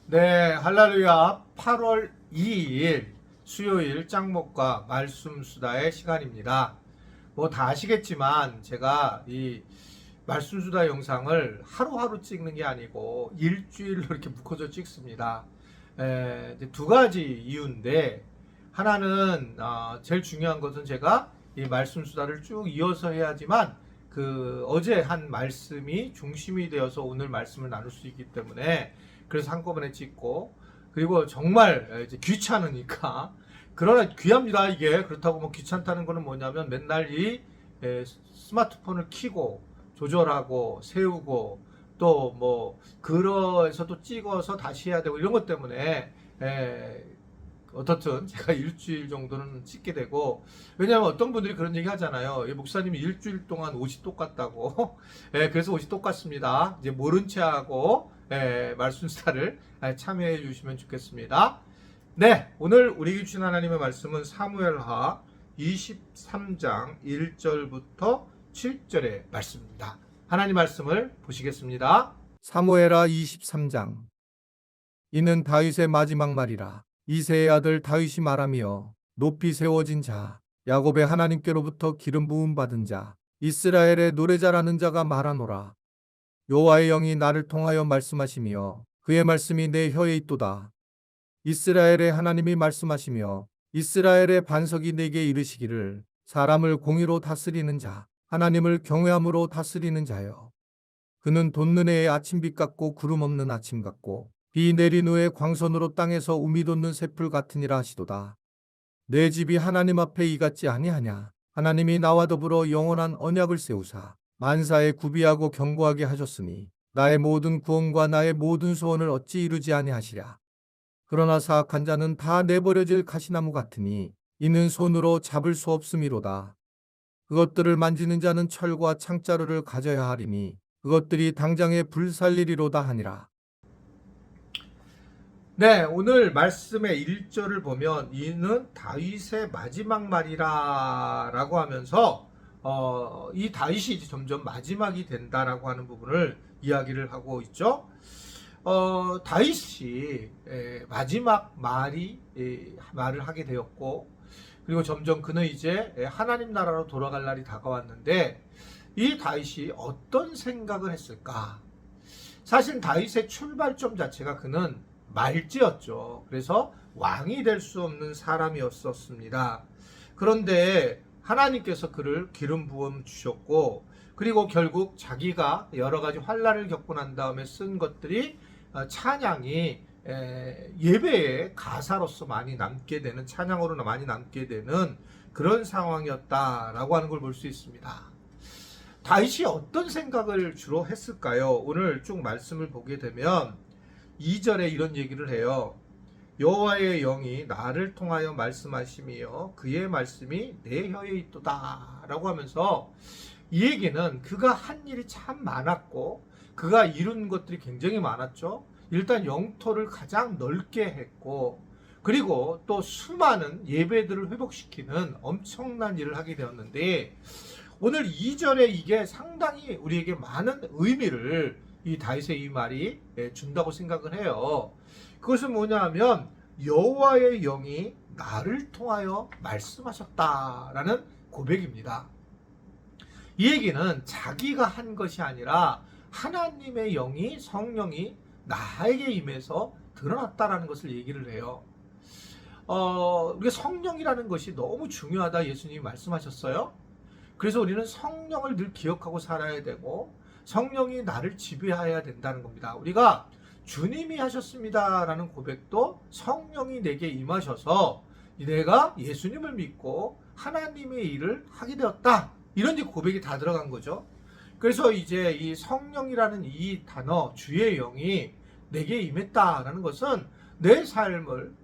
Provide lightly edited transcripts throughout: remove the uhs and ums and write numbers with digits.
네, 할렐루야. 8월 2일 수요일 짱목과 말씀 수다의 시간입니다. 뭐 다 아시겠지만 제가 이 말씀 수다 영상을 하루하루 찍는 게 아니고 일주일로 이렇게 묶어서 찍습니다. 이제 두 가지 이유인데, 하나는 제일 중요한 것은 제가 이 말씀 수다를 쭉 이어서 해야지만 그 어제 한 말씀이 중심이 되어서 오늘 말씀을 나눌 수 있기 때문에, 그래서 한꺼번에 찍고, 그리고 정말 이제 귀찮으니까, 그러나 귀합니다 이게. 그렇다고 뭐 귀찮다는 거는 뭐냐면 맨날 이 스마트폰을 켜고 조절하고 세우고 또 뭐 그러해서 또 찍어서 다시 해야 되고 이런 것 때문에 어떻든 제가 일주일 정도는 찍게 되고, 왜냐하면 어떤 분들이 그런 얘기 하잖아요. 목사님이 일주일 동안 옷이 똑같다고. 그래서 옷이 똑같습니다. 이제 모른 채 하고 말씀스타를 참여해 주시면 좋겠습니다. 네, 오늘 우리 주신 하나님의 말씀은 사무엘하 23장 1절부터 7절의 말씀입니다. 하나님 말씀을 보시겠습니다. 사무엘하 23장. 이는 다윗의 마지막 말이라. 이새의 아들 다윗이 말하며, 높이 세워진 자, 야곱의 하나님께로부터 기름 부음 받은 자, 이스라엘의 노래 잘하는 자가 말하노라. 여호와의 영이 나를 통하여 말씀하시며 그의 말씀이 내 혀에 있도다. 이스라엘의 하나님이 말씀하시며 이스라엘의 반석이 내게 이르시기를, 사람을 공의로 다스리는 자, 하나님을 경외함으로 다스리는 자여. 그는 돋는 해의 아침빛 같고 구름 없는 아침 같고 비 내린 후에 광선으로 땅에서 우미 돋는 새풀 같으니라 하시도다. 내 집이 하나님 앞에 이같지 아니하냐. 하나님이 나와 더불어 영원한 언약을 세우사 만사에 구비하고 견고하게 하셨으니 나의 모든 구원과 나의 모든 소원을 어찌 이루지 아니하시랴. 그러나 사악한 자는 다 내버려질 가시나무 같으니 이는 손으로 잡을 수 없음이로다. 그것들을 만지는 자는 철과 창자루를 가져야 하리니 그것들이 당장에 불살리리로다 하니라. 네, 오늘 말씀의 1절을 보면 이는 다윗의 마지막 말이라 라고 하면서 이 다윗이 점점 마지막이 된다라고 하는 부분을 이야기를 하고 있죠. 다윗이 마지막 말을 하게 되었고, 그리고 점점 그는 이제 하나님 나라로 돌아갈 날이 다가왔는데, 이 다윗이 어떤 생각을 했을까? 사실 다윗의 출발점 자체가 그는 말지였죠. 그래서 왕이 될 수 없는 사람이었었습니다. 그런데 하나님께서 그를 기름 부음 주셨고, 그리고 결국 자기가 여러 가지 환난을 겪고 난 다음에 쓴 것들이 찬양이 예배의 가사로서 많이 남게 되는, 찬양으로 많이 남게 되는 그런 상황이었다라고 하는 걸 볼 수 있습니다. 다윗이 어떤 생각을 주로 했을까요? 오늘 쭉 말씀을 보게 되면 2절에 이런 얘기를 해요. 여호와의 영이 나를 통하여 말씀하시며 그의 말씀이 내 혀에 있도다 라고 하면서, 이 얘기는 그가 한 일이 참 많았고 그가 이룬 것들이 굉장히 많았죠. 일단 영토를 가장 넓게 했고, 그리고 또 수많은 예배들을 회복시키는 엄청난 일을 하게 되었는데, 오늘 2절에 이게 상당히 우리에게 많은 의미를 이 다윗의 이 말이 준다고 생각을 해요. 그것은 뭐냐 하면 여호와의 영이 나를 통하여 말씀하셨다라는 고백입니다. 이 얘기는 자기가 한 것이 아니라 하나님의 영이, 성령이 나에게 임해서 드러났다라는 것을 얘기를 해요. 우리가 성령이라는 것이 너무 중요하다 예수님이 말씀하셨어요. 그래서 우리는 성령을 늘 기억하고 살아야 되고 성령이 나를 지배해야 된다는 겁니다. 우리가 주님이 하셨습니다라는 고백도 성령이 내게 임하셔서 내가 예수님을 믿고 하나님의 일을 하게 되었다, 이런 고백이 다 들어간 거죠. 그래서 이제 이 성령이라는 이 단어, 주의 영이 내게 임했다라는 것은 내 삶을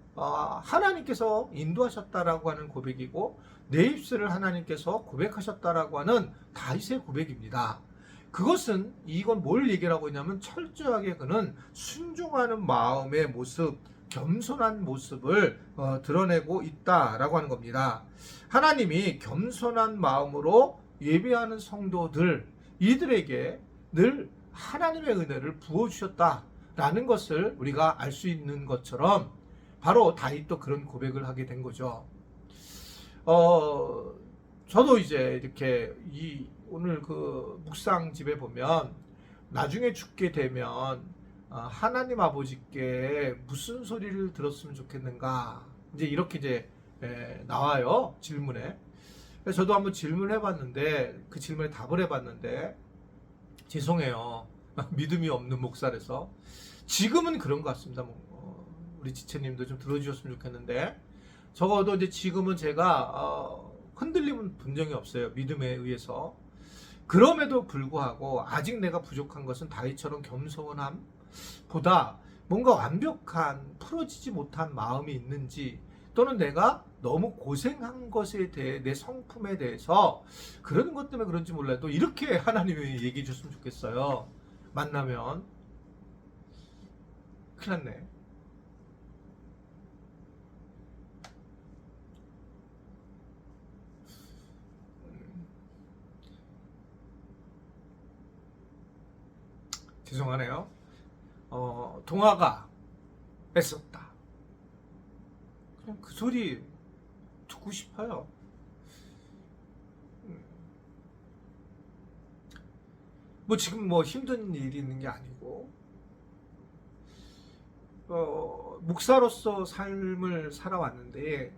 하나님께서 인도하셨다라고 하는 고백이고, 내 입술을 하나님께서 고백하셨다라고 하는 다윗의 고백입니다. 그것은 이건 뭘 얘기하고 있냐면 철저하게 그는 순종하는 마음의 모습, 겸손한 모습을 드러내고 있다라고 하는 겁니다. 하나님이 겸손한 마음으로 예배하는 성도들, 이들에게 늘 하나님의 은혜를 부어주셨다 라는 것을 우리가 알 수 있는 것처럼 바로 다윗도 그런 고백을 하게 된 거죠. 저도 이제 이렇게 오늘 그 묵상집에 보면 나중에 죽게 되면 하나님 아버지께 무슨 소리를 들었으면 좋겠는가, 이제 이렇게 이제 나와요, 질문에. 그래서 저도 한번 질문을 해봤는데, 그 질문에 답을 해봤는데, 죄송해요, 믿음이 없는 목사라서 지금은 그런 것 같습니다. 우리 지체님도 좀 들어주셨으면 좋겠는데, 적어도 이제 지금은 제가 흔들림은 분명히 없어요, 믿음에 의해서. 그럼에도 불구하고 아직 내가 부족한 것은 다윗처럼 겸손함보다 뭔가 완벽한 풀어지지 못한 마음이 있는지, 또는 내가 너무 고생한 것에 대해, 내 성품에 대해서 그런 것 때문에 그런지 몰라도 이렇게 하나님이 얘기해 줬으면 좋겠어요. 만나면 큰일 났네. 죄송하네요. 동화가 애썼다. 그냥 그 소리 듣고 싶어요. 뭐 지금 뭐 힘든 일이 있는 게 아니고, 목사로서 삶을 살아왔는데,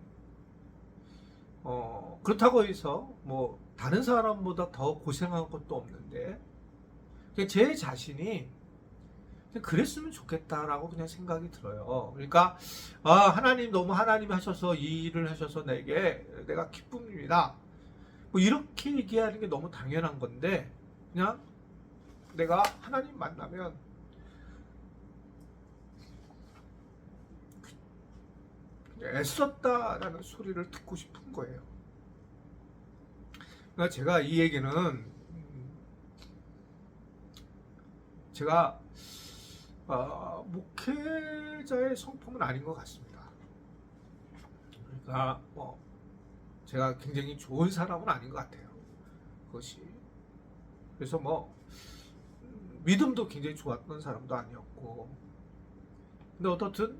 그렇다고 해서 뭐 다른 사람보다 더 고생한 것도 없는데, 제 자신이 그랬으면 좋겠다라고 그냥 생각이 들어요. 그러니까 하나님, 너무 하나님이 하셔서 이 일을 하셔서 내가 기쁨입니다, 뭐 이렇게 얘기하는 게 너무 당연한 건데, 그냥 내가 하나님 만나면 애썼다라는 소리를 듣고 싶은 거예요. 그러니까 제가 이 얘기는, 제가 목회자의 성품은 아닌 것 같습니다. 그러니까 뭐 제가 굉장히 좋은 사람은 아닌 것 같아요, 그것이. 그래서 뭐 믿음도 굉장히 좋았던 사람도 아니었고, 근데 어떻든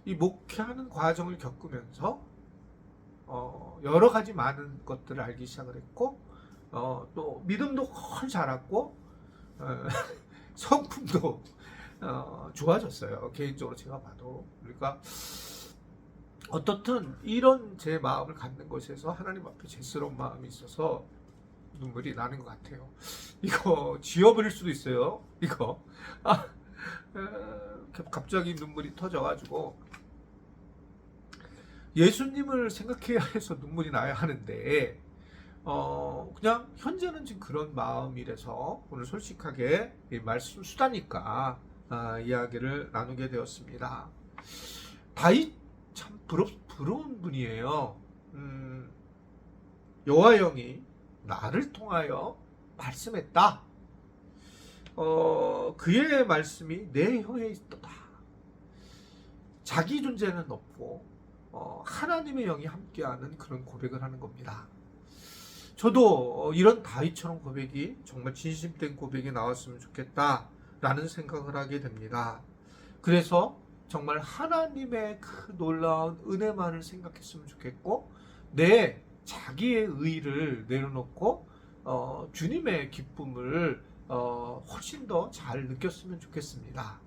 이 목회하는 과정을 겪으면서 여러 가지 많은 것들을 알기 시작을 했고, 또 믿음도 훨 자랐고, 성품도 좋아졌어요, 개인적으로 제가 봐도. 그러니까 어떻든 이런 제 마음을 갖는 것에서 하나님 앞에 죄스러운 마음이 있어서 눈물이 나는 것 같아요. 이거 지워버릴 수도 있어요, 이거. 갑자기 눈물이 터져가지고 예수님을 생각해야 해서 눈물이 나야 하는데, 그냥 현재는 지금 그런 마음이라서 오늘 솔직하게 말씀 수다니까 이야기를 나누게 되었습니다. 다윗 참 부러운 분이에요. 여호와 영이 나를 통하여 말씀했다. 그의 말씀이 내 혀에 있도다. 자기 존재는 없고 하나님의 영이 함께하는 그런 고백을 하는 겁니다. 저도 이런 다윗처럼 고백이, 정말 진심된 고백이 나왔으면 좋겠다라는 생각을 하게 됩니다. 그래서 정말 하나님의 그 놀라운 은혜만을 생각했으면 좋겠고, 내 자기의 의의를 내려놓고 주님의 기쁨을 훨씬 더 잘 느꼈으면 좋겠습니다.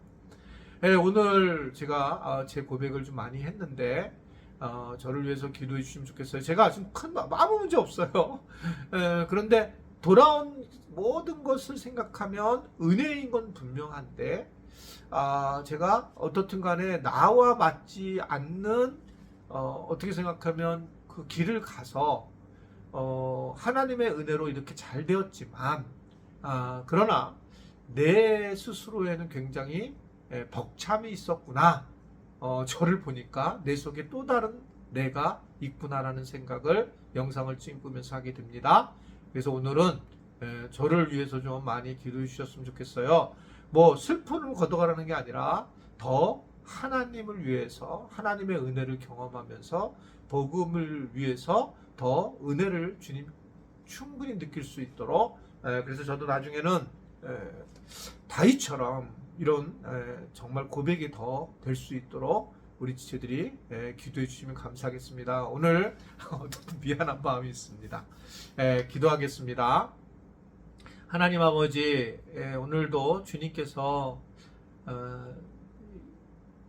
오늘 제가 제 고백을 좀 많이 했는데, 저를 위해서 기도해 주시면 좋겠어요. 제가 지금 아무 문제 없어요. 그런데 돌아온 모든 것을 생각하면 은혜인 건 분명한데, 제가 어떻든 간에 나와 맞지 않는, 어떻게 생각하면 그 길을 가서 하나님의 은혜로 이렇게 잘 되었지만, 그러나 내 스스로에는 굉장히 벅참이 있었구나. 저를 보니까 내 속에 또 다른 내가 있구나라는 생각을 영상을 찍으면서 하게 됩니다. 그래서 오늘은 저를 위해서 좀 많이 기도해 주셨으면 좋겠어요. 뭐 슬픔을 걷어가라는 게 아니라 더 하나님을 위해서, 하나님의 은혜를 경험하면서 복음을 위해서 더 은혜를 주님 충분히 느낄 수 있도록, 그래서 저도 나중에는 다윗처럼 이런 정말 고백이 더 될 수 있도록 우리 지체들이 기도해 주시면 감사하겠습니다. 오늘 미안한 마음이 있습니다. 기도하겠습니다. 하나님 아버지, 오늘도 주님께서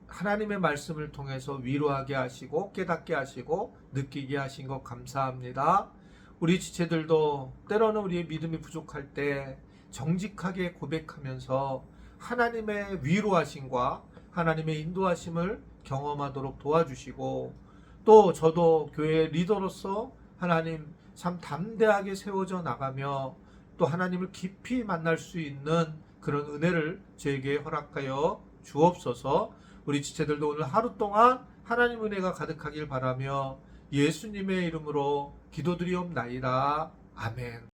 하나님의 말씀을 통해서 위로하게 하시고 깨닫게 하시고 느끼게 하신 것 감사합니다. 우리 지체들도 때로는 우리의 믿음이 부족할 때 정직하게 고백하면서 하나님의 위로하심과 하나님의 인도하심을 경험하도록 도와주시고, 또 저도 교회 리더로서 하나님 참 담대하게 세워져 나가며 또 하나님을 깊이 만날 수 있는 그런 은혜를 저에게 허락하여 주옵소서. 우리 지체들도 오늘 하루 동안 하나님 은혜가 가득하길 바라며 예수님의 이름으로 기도드리옵나이다. 아멘.